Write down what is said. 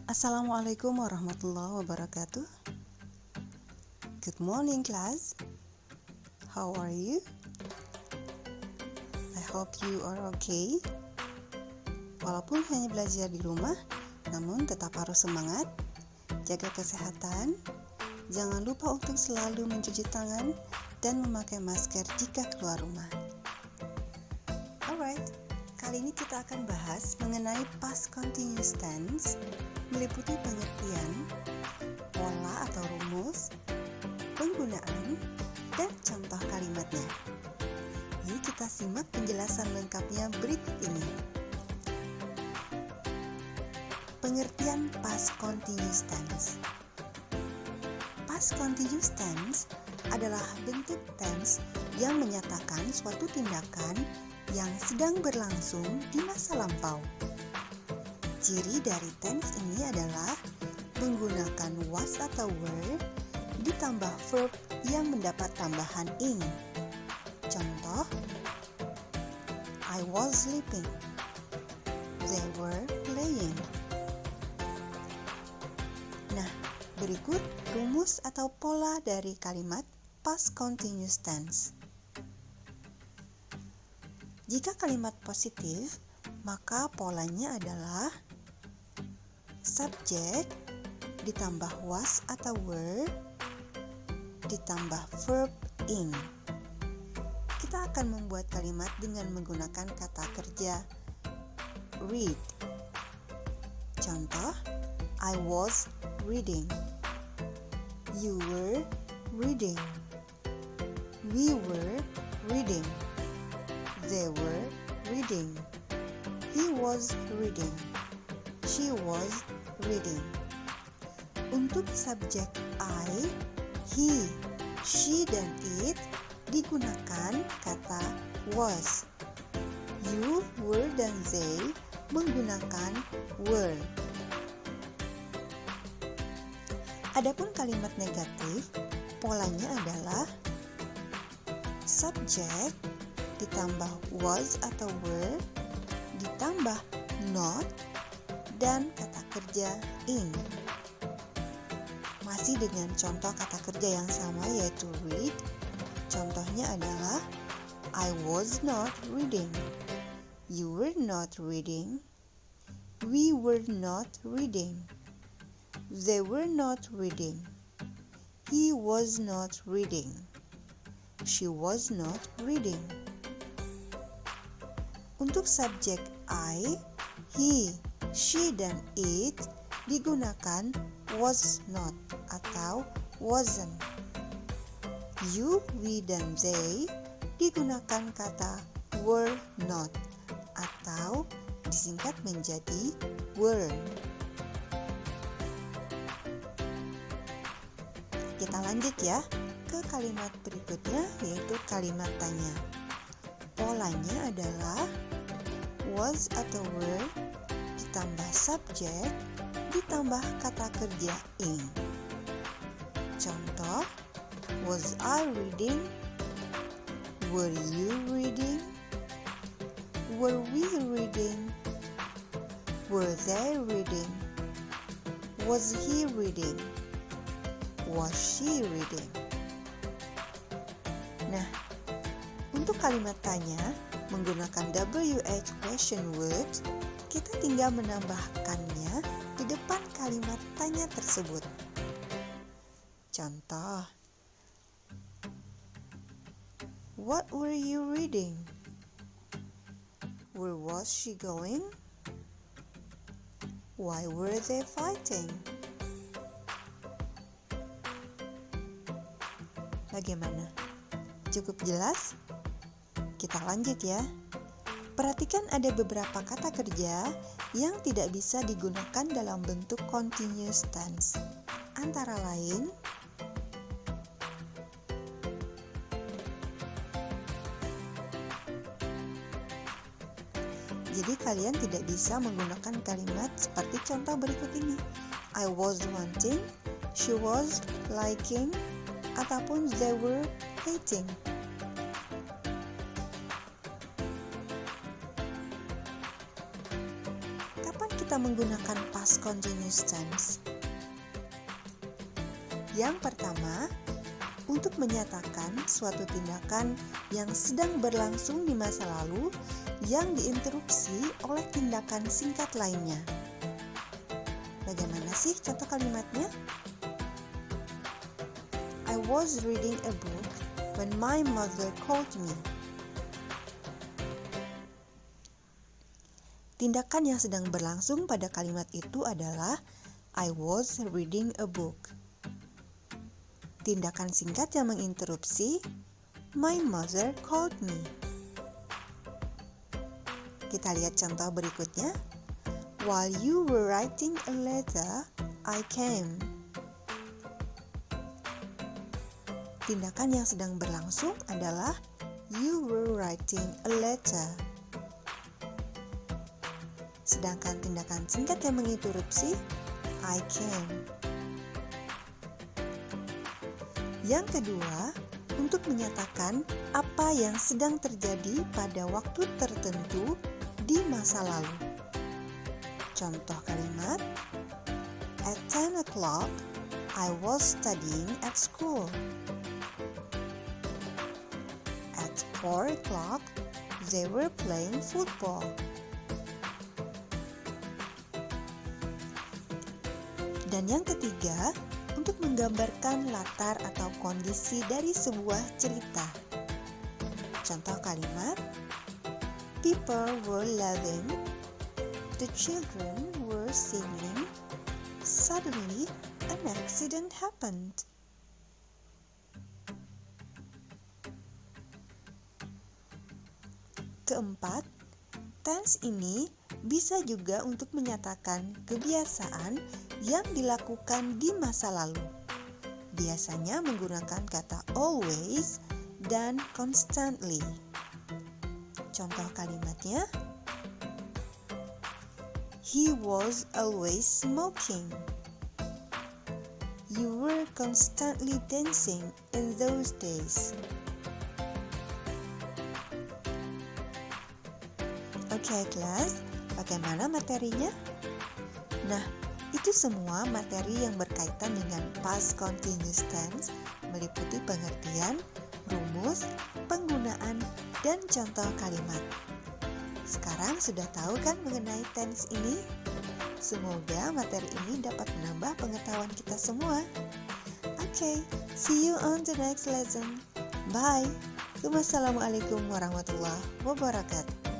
Assalamualaikum warahmatullahi wabarakatuh. Good morning class. How are you? I hope you are okay. Walaupun hanya belajar di rumah, namun tetap harus semangat, jaga kesehatan, jangan lupa untuk selalu mencuci tangan dan memakai masker jika keluar rumah. Alright, kali ini kita akan bahas mengenai past continuous tense, meliputi pengertian, pola atau rumus, penggunaan, dan contoh kalimatnya. Yuk kita simak penjelasan lengkapnya berikut ini. Pengertian past continuous tense. Past continuous tense adalah bentuk tense yang menyatakan suatu tindakan yang sedang berlangsung di masa lampau. Ciri dari tense ini adalah menggunakan was atau were ditambah verb yang mendapat tambahan ing. Contoh, I was sleeping. They were playing. Nah, berikut rumus atau pola dari kalimat past continuous tense. Jika kalimat positif, maka polanya adalah subjek ditambah was atau were ditambah verb ing. Kita akan membuat kalimat dengan menggunakan kata kerja read. Contoh, I was reading. You were reading. We were reading. They were reading. He was reading. She was reading. Untuk subjek I, he, she, dan it digunakan kata was. You, were, dan they menggunakan were. Adapun kalimat negatif, polanya adalah subjek ditambah was atau were ditambah not dan kata kerja ing. Masih dengan contoh kata kerja yang sama yaitu read. Contohnya adalah I was not reading. You were not reading. We were not reading. They were not reading. He was not reading. She was not reading. Untuk subjek I, he, she, dan it digunakan was not atau wasn't. You, we, dan they digunakan kata were not atau disingkat menjadi were. Kita lanjut ya ke kalimat berikutnya yaitu kalimat tanya. Polanya adalah was atau were ditambah subjek ditambah kata kerja ing. Contoh, was I reading? Were you reading? Were we reading? Were they reading? Was he reading? Was she reading? Nah, untuk kalimat tanya menggunakan WH question words, kita tinggal menambahkannya di depan kalimat tanya tersebut. Contoh, what were you reading? Where was she going? Why were they fighting? Bagaimana? Cukup jelas? Kita lanjut ya. Perhatikan ada beberapa kata kerja yang tidak bisa digunakan dalam bentuk continuous tense. Antara lain, Jadi kalian tidak bisa menggunakan kalimat seperti contoh berikut ini. I was wanting, she was liking, ataupun they were hating. Kapan kita menggunakan past continuous tense? Yang pertama, untuk menyatakan suatu tindakan yang sedang berlangsung di masa lalu yang diinterupsi oleh tindakan singkat lainnya. Bagaimana sih contoh kalimatnya? I was reading a book when my mother called me. Tindakan yang sedang berlangsung pada kalimat itu adalah I was reading a book. Tindakan singkat yang menginterupsi my mother called me. Kita lihat contoh berikutnya. While you were writing a letter, I came. Tindakan yang sedang berlangsung adalah you were writing a letter. Sedangkan tindakan singkat yang menginterupsi I came. Yang kedua, untuk menyatakan apa yang sedang terjadi pada waktu tertentu di masa lalu. Contoh kalimat, at 10 o'clock, I was studying at school. At 4 o'clock, they were playing football. Dan yang ketiga, untuk menggambarkan latar atau kondisi dari sebuah cerita. Contoh kalimat, people were laughing, the children were singing, suddenly an accident happened. Keempat, tense ini bisa juga untuk menyatakan kebiasaan yang dilakukan di masa lalu. Biasanya menggunakan kata always dan constantly. Contoh kalimatnya, he was always smoking. You were constantly dancing in those days. Oke, kelas, bagaimana materinya? Nah, itu semua materi yang berkaitan dengan past continuous tense, meliputi pengertian, rumus, penggunaan, dan contoh kalimat. Sekarang sudah tahu kan mengenai tense ini? Semoga materi ini dapat menambah pengetahuan kita semua. Oke, see you on the next lesson. Bye. Wassalamualaikum warahmatullahi wabarakatuh.